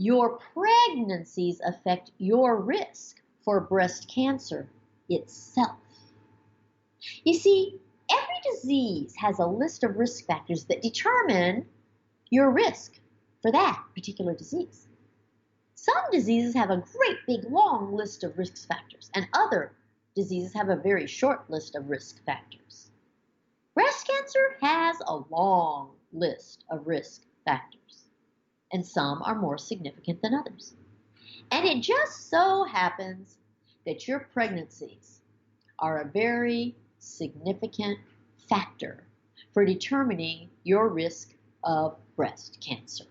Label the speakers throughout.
Speaker 1: your pregnancies affect your risk for breast cancer itself. You see, every disease has a list of risk factors that determine your risk for that particular disease. Some diseases have a great big long list of risk factors, and other diseases have a very short list of risk factors. Breast cancer has a long list of risk factors, and some are more significant than others. And it just so happens that your pregnancies are a very significant factor for determining your risk of breast cancer.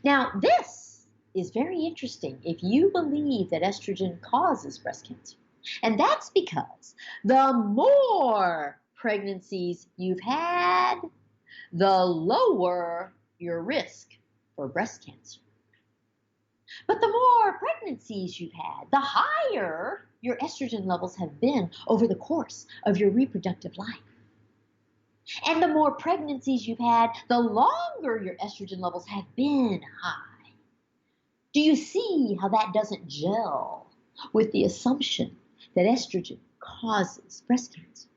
Speaker 1: Now, this is very interesting if you believe that estrogen causes breast cancer. And that's because the more pregnancies you've had, the lower your risk for breast cancer. But the more pregnancies you've had, the higher your estrogen levels have been over the course of your reproductive life. And the more pregnancies you've had, the longer your estrogen levels have been high. Do you see how that doesn't gel with the assumption that estrogen causes breast cancer?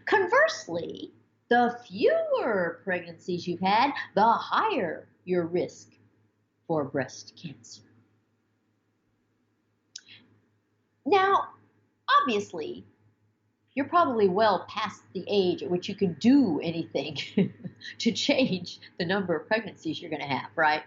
Speaker 1: Conversely, the fewer pregnancies you've had, the higher your risk for breast cancer. Now, obviously, you're probably well past the age at which you can do anything to change the number of pregnancies you're going to have, right?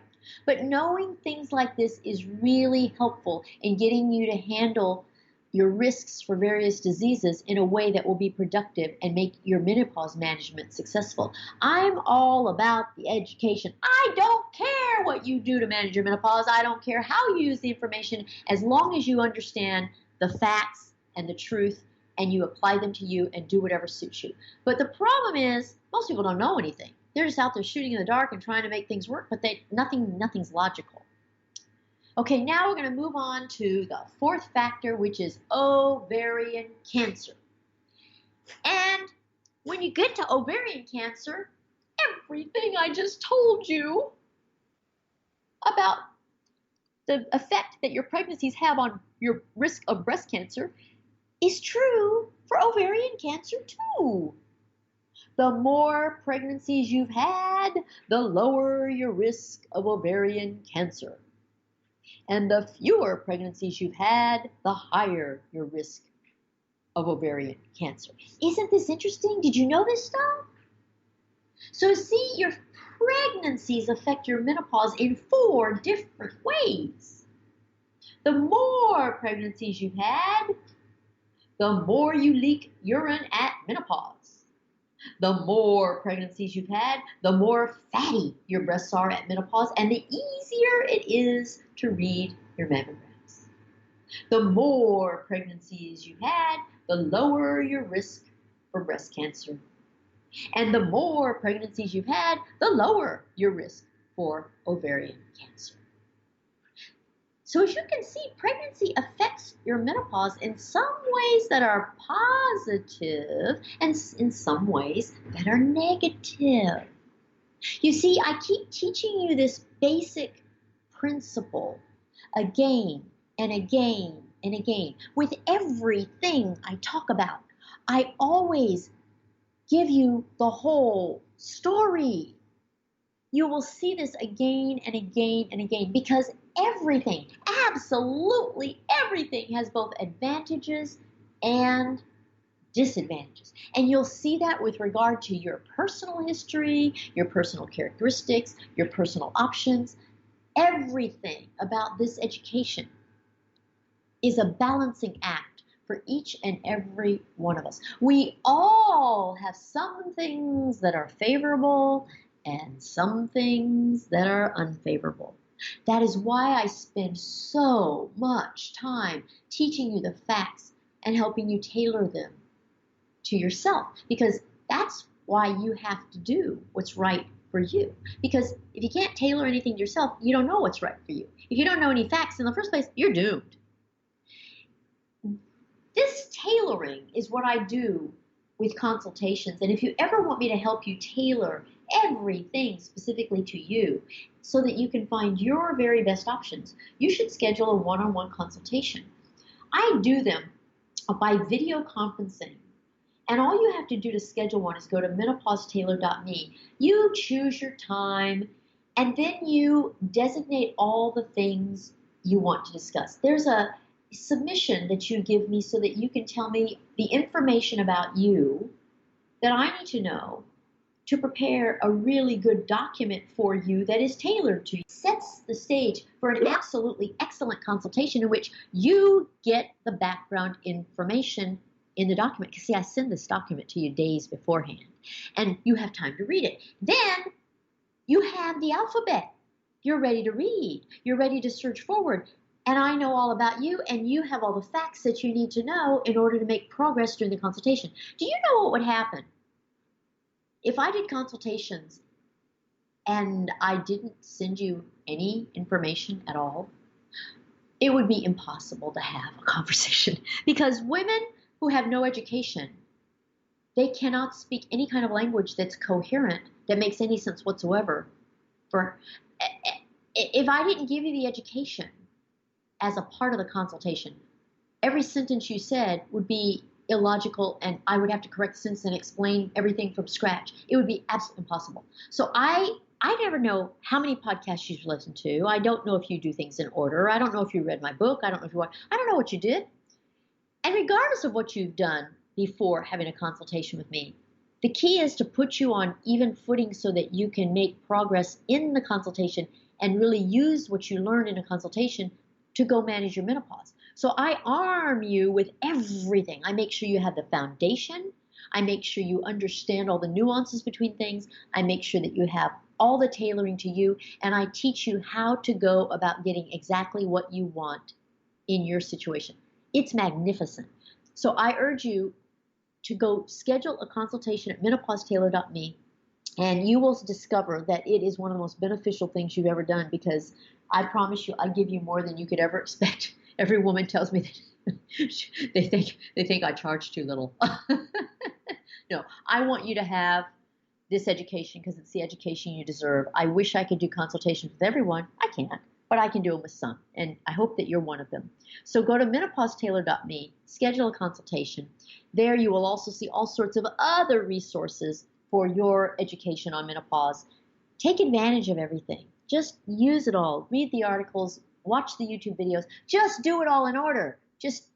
Speaker 1: But knowing things like this is really helpful in getting you to handle your risks for various diseases in a way that will be productive and make your menopause management successful. I'm all about the education. I don't care what you do to manage your menopause. I don't care how you use the information, as long as you understand the facts and the truth and you apply them to you and do whatever suits you. But the problem is, most people don't know anything. They're just out there shooting in the dark and trying to make things work, but nothing's logical. Okay, now we're going to move on to the fourth factor, which is ovarian cancer. And when you get to ovarian cancer, everything I just told you about the effect that your pregnancies have on your risk of breast cancer is true for ovarian cancer too. The more pregnancies you've had, the lower your risk of ovarian cancer. And the fewer pregnancies you've had, the higher your risk of ovarian cancer. Isn't this interesting? Did you know this stuff? So see, your pregnancies affect your menopause in 4 different ways. The more pregnancies you've had, the more you leak urine at menopause. The more pregnancies you've had, the more fatty your breasts are at menopause, and the easier it is to read your mammograms. The more pregnancies you've had, the lower your risk for breast cancer. And the more pregnancies you've had, the lower your risk for ovarian cancer. So as you can see, pregnancy affects your menopause in some ways that are positive and in some ways that are negative. You see, I keep teaching you this basic principle again and again and again. With everything I talk about, I always give you the whole story. You will see this again and again and again, because everything, absolutely everything, has both advantages and disadvantages. And you'll see that with regard to your personal history, your personal characteristics, your personal options. Everything about this education is a balancing act for each and every one of us. We all have some things that are favorable and some things that are unfavorable. That is why I spend so much time teaching you the facts and helping you tailor them to yourself, because that's why you have to do what's right for you. Because if you can't tailor anything to yourself, you don't know what's right for you. If you don't know any facts in the first place, you're doomed. This tailoring is what I do with consultations. And if you ever want me to help you tailor everything specifically to you so that you can find your very best options. You should schedule a one-on-one consultation. I do them by video conferencing. And all you have to do to schedule one is go to menopausetailor.me. You choose your time, and then you designate all the things you want to discuss. There's a submission that you give me so that you can tell me the information about you that I need to know to prepare a really good document for you that is tailored to you. Sets the stage for an absolutely excellent consultation in which you get the background information in the document. Because see, I send this document to you days beforehand, and you have time to read it. Then you have the alphabet. You're ready to read. You're ready to search forward. And I know all about you, and you have all the facts that you need to know in order to make progress during the consultation. Do you know what would happen if I did consultations and I didn't send you any information at all? It would be impossible to have a conversation because women who have no education, they cannot speak any kind of language that's coherent, that makes any sense whatsoever. If I didn't give you the education as a part of the consultation, every sentence you said would be illogical, and I would have to correct the sentence and explain everything from scratch. It would be absolutely impossible. So I never know how many podcasts you've listened to. I don't know if you do things in order. I don't know if you read my book. I don't know if you watched. I don't know what you did. And regardless of what you've done before having a consultation with me, the key is to put you on even footing so that you can make progress in the consultation and really use what you learn in a consultation to go manage your menopause. So I arm you with everything. I make sure you have the foundation. I make sure you understand all the nuances between things. I make sure that you have all the tailoring to you. And I teach you how to go about getting exactly what you want in your situation. It's magnificent. So I urge you to go schedule a consultation at menopausetailor.me, and you will discover that it is one of the most beneficial things you've ever done, because I promise you, I give you more than you could ever expect. Every woman tells me that they think I charge too little. No, I want you to have this education because it's the education you deserve. I wish I could do consultations with everyone. I can't, but I can do them with some, and I hope that you're one of them. So go to menopausetailor.me, schedule a consultation. There you will also see all sorts of other resources for your education on menopause. Take advantage of everything. Just use it all. Read the articles, watch the YouTube videos. Just do it all in order. Just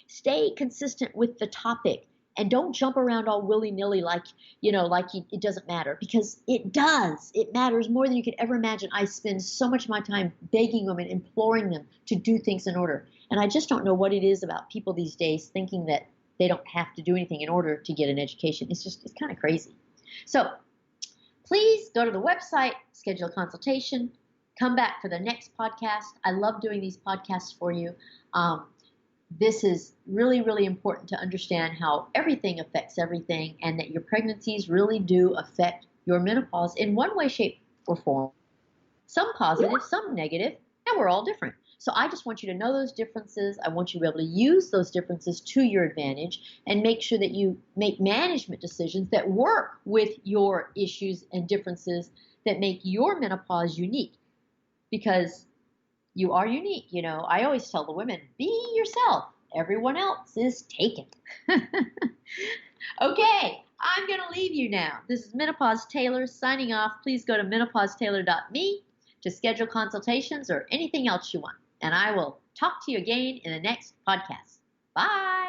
Speaker 1: stay consistent with the topic, and don't jump around all willy-nilly like it doesn't matter, because it does. It matters more than you could ever imagine. I spend so much of my time begging women, imploring them to do things in order. And I just don't know what it is about people these days thinking that they don't have to do anything in order to get an education. It's kind of crazy. So please go to the website, schedule a consultation, come back for the next podcast. I love doing these podcasts for you. This is really, really important to understand how everything affects everything, and that your pregnancies really do affect your menopause in one way, shape, or form. Some positive, some negative, and we're all different. So I just want you to know those differences. I want you to be able to use those differences to your advantage and make sure that you make management decisions that work with your issues and differences that make your menopause unique, because you are unique. I always tell the women, be yourself. Everyone else is taken. Okay, I'm going to leave you now. This is Menopause Tailor signing off. Please go to menopausetailor.me to schedule consultations or anything else you want. And I will talk to you again in the next podcast. Bye.